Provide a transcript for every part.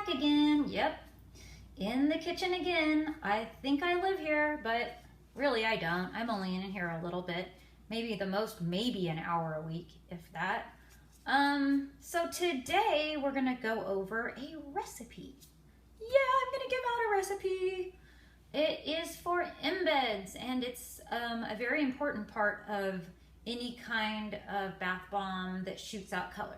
back again. Yep, in the kitchen again. I think I live here, but really I don't. I'm only in here a little bit. Maybe the most, maybe an hour a week, if that. So today we're gonna go over a recipe. Yeah, I'm gonna give out a recipe. It is for embeds, and it's a very important part of any kind of bath bomb that shoots out colors.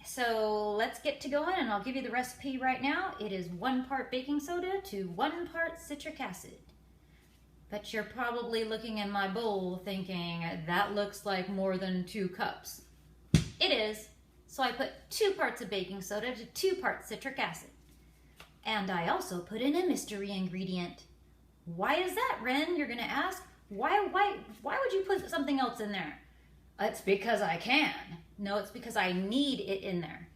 So let's get to going, and I'll give you the recipe right now. It is 1 part baking soda to 1 part citric acid. But you're probably looking in my bowl thinking, that looks like more than 2 cups. It is. So I put 2 parts of baking soda to 2 parts citric acid. And I also put in a mystery ingredient. Why is that, Ren? You're gonna ask. Why would you put something else in there? It's because I can. No, it's because I need it in there.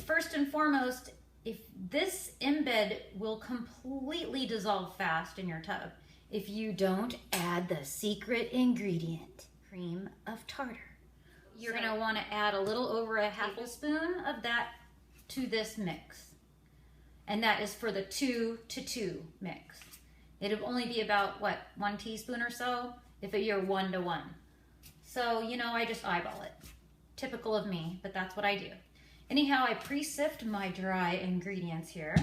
First and foremost, if this embed will completely dissolve fast in your tub if you don't add the secret ingredient, cream of tartar. You're gonna wanna add a little over a half tablespoon of that to this mix. And that is for the 2 to 2 mix. It'll only be about, what, 1 teaspoon or so if you're 1 to 1. So, you know, I just eyeball it. Typical of me, but that's what I do. Anyhow, I pre-sift my dry ingredients here,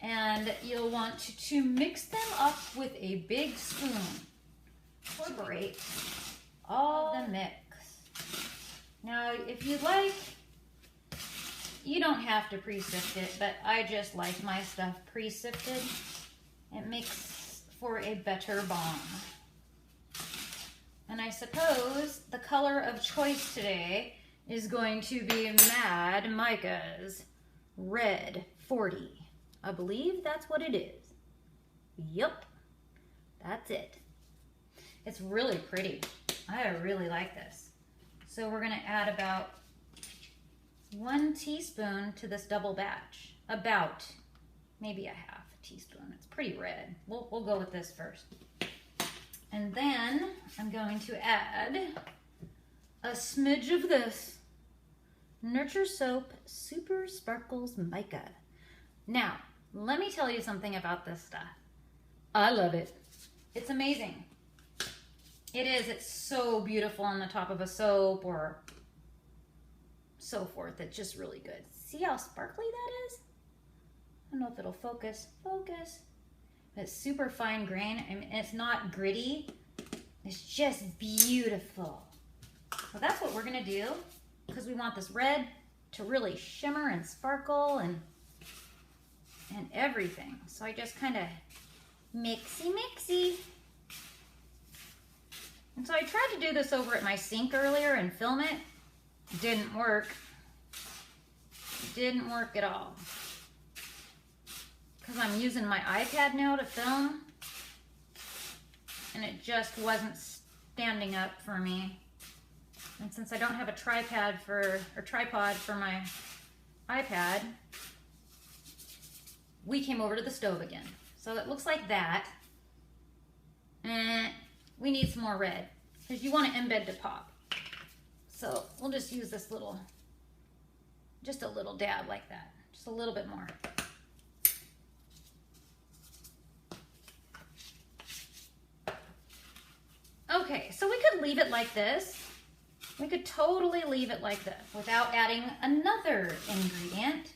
and you'll want to mix them up with a big spoon. Incorporate all the mix. Now, if you like, you don't have to pre-sift it, but I just like my stuff pre-sifted. It makes for a better bomb. And I suppose the color of choice today is going to be Mad Micah's Red 40. I believe that's what it is. Yep, that's it. It's really pretty. I really like this. So we're gonna add about 1 teaspoon to this double batch. About maybe a half a teaspoon. It's pretty red. We'll go with this first. And then I'm going to add a smidge of this Nurture Soap Super Sparkles Mica. Now, let me tell you something about this stuff. I love it. It's amazing. It is. It's so beautiful on the top of a soap or so forth. It's just really good. See how sparkly that is? I don't know if it'll focus. Focus. It's super fine grain. I mean, it's not gritty. It's just beautiful. So that's what we're gonna do, because we want this red to really shimmer and sparkle and everything. So I just kind of mixy. And so I tried to do this over at my sink earlier and film it. Didn't work. Didn't work at all. Because I'm using my iPad now to film, and it just wasn't standing up for me. And since I don't have a tripod for my iPad, we came over to the stove again. So it looks like that. And we need some more red, because you want an embed to pop. So we'll just use this little, just a little dab like that. Just a little bit more. Okay, so we could leave it like this. We could totally leave it like this without adding another ingredient.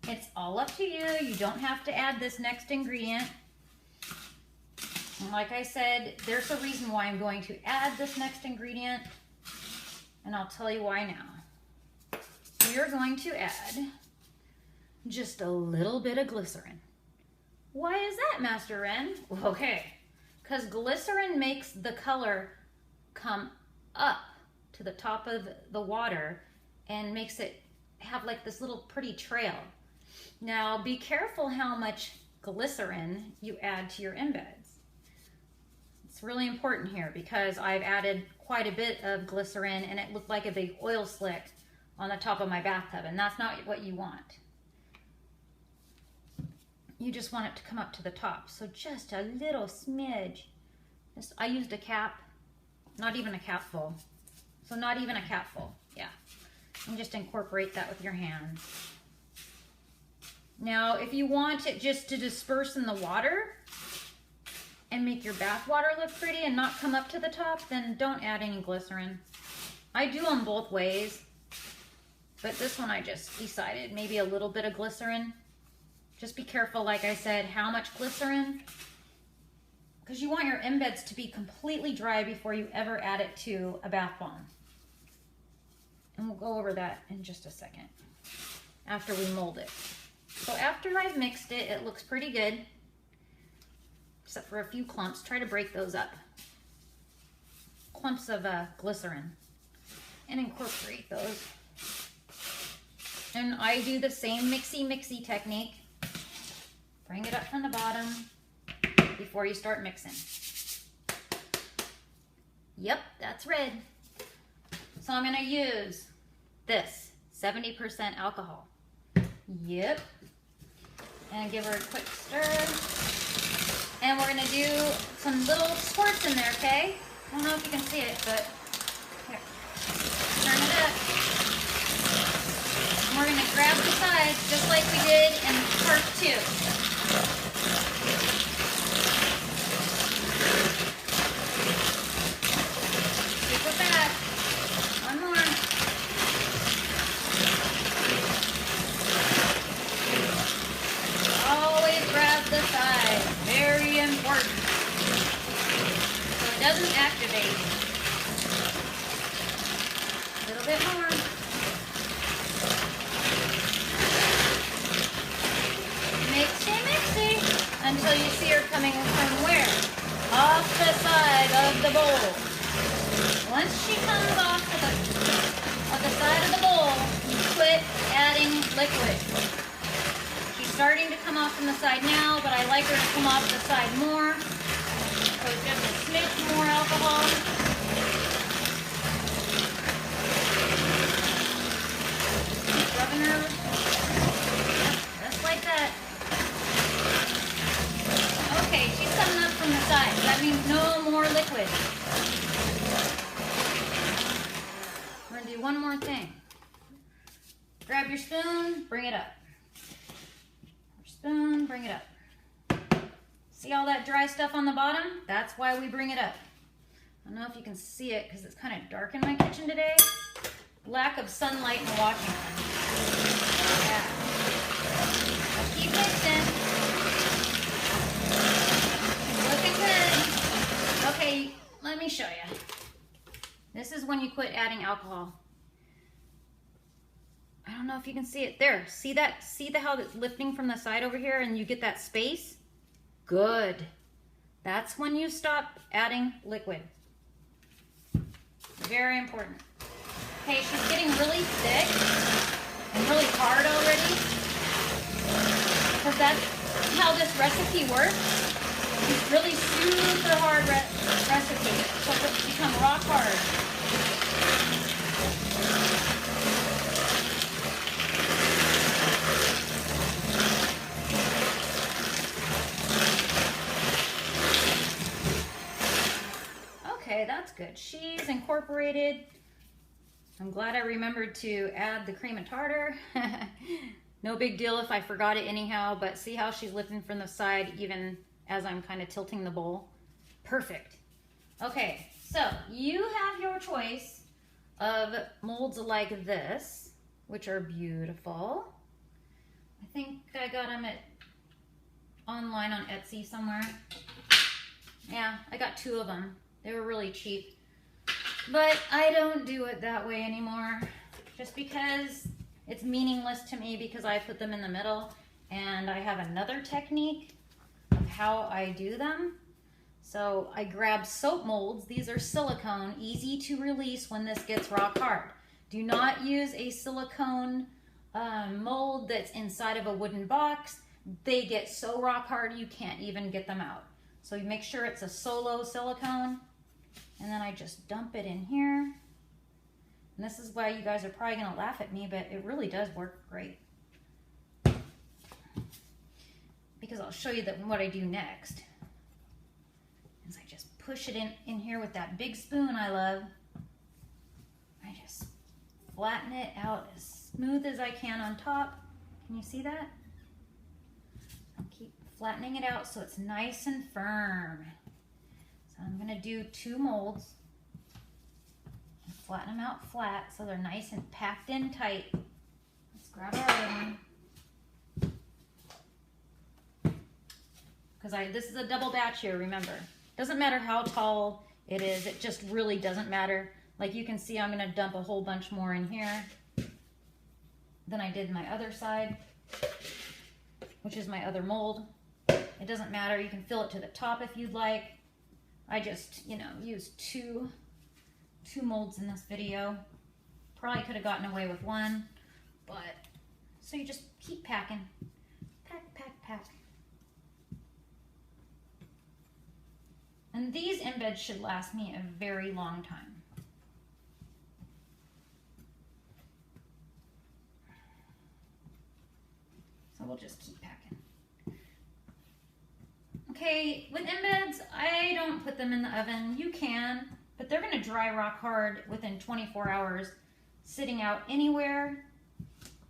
It's all up to you. You don't have to add this next ingredient. And like I said, there's a reason why I'm going to add this next ingredient, and I'll tell you why now. You're going to add just a little bit of glycerin. Why is that, Master Ren? Okay, because glycerin makes the color come up to the top of the water and makes it have like this little pretty trail. Now be careful how much glycerin you add to your embeds. It's really important here because I've added quite a bit of glycerin and it looked like a big oil slick on the top of my bathtub, and that's not what you want. You just want it to come up to the top. So just a little smidge. I used a cap, not even a capful. So not even a capful, yeah. And just incorporate that with your hands. Now, if you want it just to disperse in the water and make your bath water look pretty and not come up to the top, then don't add any glycerin. I do them both ways, but this one I just decided maybe a little bit of glycerin. Just be careful, like I said, how much glycerin, because you want your embeds to be completely dry before you ever add it to a bath bomb. And we'll go over that in just a second after we mold it. So after I've mixed it, it looks pretty good, except for a few clumps. Try to break those up. Clumps of glycerin, and incorporate those. And I do the same mixy technique. Bring it up from the bottom before you start mixing. Yep, that's red. So I'm gonna use this 70% alcohol. Yep. And give her a quick stir. And we're gonna do some little squirts in there, okay? I don't know if you can see it, but here. Turn it up. And we're gonna grab the sides just like we did in part 2. Keep it back. One more. Always grab the sides. Very important. So it doesn't activate. A little bit more. Mixy until you see her coming from where? Off the side of the bowl. Once she comes off of the side of the bowl, you quit adding liquid. She's starting to come off from the side now, but I like her to come off the side more. So just a smidge more alcohol. Keep rubbing her. Just like that. Okay, she's coming up from the side. That means no more liquid. We're gonna do one more thing. Grab your spoon, bring it up. Your spoon, bring it up. See all that dry stuff on the bottom? That's why we bring it up. I don't know if you can see it because it's kind of dark in my kitchen today. Lack of sunlight and watching. Yeah. Keep mixing. Looking good. Okay, let me show you. This is when you quit adding alcohol. I don't know if you can see it. There, see that? See how it's lifting from the side over here and you get that space? Good. That's when you stop adding liquid. Very important. Okay, she's getting really thick and really hard already. Because that's how this recipe works. It's really super hard recipe. So it'll become rock hard. Okay, that's good. She's incorporated. I'm glad I remembered to add the cream and tartar. No big deal if I forgot it anyhow, but see how she's lifting from the side even as I'm kind of tilting the bowl. Perfect. Okay, so you have your choice of molds like this, which are beautiful. I think I got them online on Etsy somewhere. Yeah, I got 2 of them. They were really cheap. But I don't do it that way anymore, just because it's meaningless to me because I put them in the middle, and I have another technique of how I do them. So I grab soap molds. These are silicone, easy to release when this gets rock hard. Do not use a silicone mold that's inside of a wooden box. They get so rock hard you can't even get them out. So you make sure it's a solo silicone, and then I just dump it in here. And this is why you guys are probably gonna laugh at me, but it really does work great. Because I'll show you what I do next. Is I just push it in here with that big spoon I love. I just flatten it out as smooth as I can on top. Can you see that? Keep flattening it out so it's nice and firm. So I'm gonna do 2 molds. Flatten them out flat so they're nice and packed in tight. Let's grab our other one. Because this is a double batch here, remember. Doesn't matter how tall it is, it just really doesn't matter. Like you can see, I'm gonna dump a whole bunch more in here than I did my other side, which is my other mold. It doesn't matter, you can fill it to the top if you'd like. I just, you know, used two molds in this video. Probably could have gotten away with 1, but so you just keep packing. Pack, pack, pack. And these embeds should last me a very long time. So we'll just keep packing. Okay, with embeds, I don't put them in the oven. You can, but they're gonna dry rock hard within 24 hours, sitting out anywhere.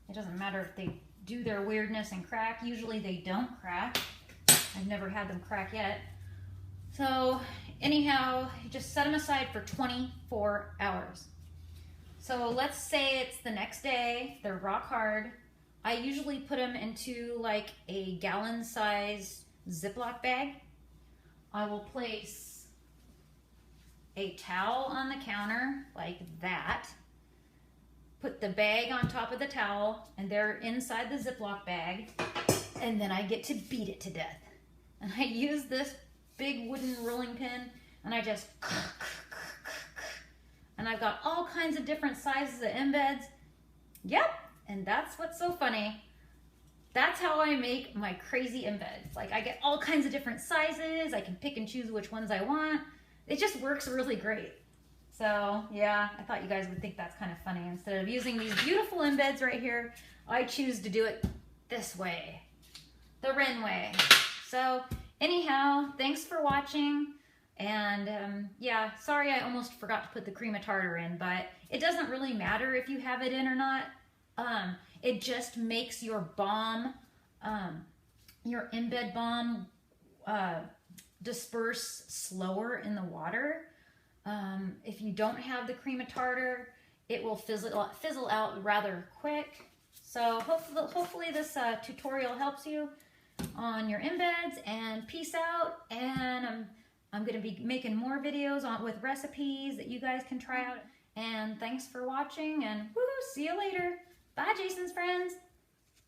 It doesn't matter if they do their weirdness and crack. Usually they don't crack. I've never had them crack yet. So anyhow, you just set them aside for 24 hours. So let's say it's the next day, they're rock hard. I usually put them into like a gallon size Ziploc bag. I will place a towel on the counter like that. Put the bag on top of the towel and they're inside the Ziploc bag. And then I get to beat it to death. And I use this big wooden rolling pin and I just, and I've got all kinds of different sizes of embeds. Yep, and that's what's so funny. That's how I make my crazy embeds. Like I get all kinds of different sizes. I can pick and choose which ones I want. It just works really great. So yeah, I thought you guys would think that's kind of funny. Instead of using these beautiful embeds right here, I choose to do it this way, the Wren way. So anyhow, thanks for watching. And yeah, sorry I almost forgot to put the cream of tartar in, but it doesn't really matter if you have it in or not. It just makes your balm, your embed balm, disperse slower in the water. If you don't have the cream of tartar, it will fizzle out rather quick. So hopefully this tutorial helps you on your embeds, and peace out. And I'm going to be making more videos with recipes that you guys can try out. And thanks for watching, and woohoo, see you later. Bye, Jason's friends.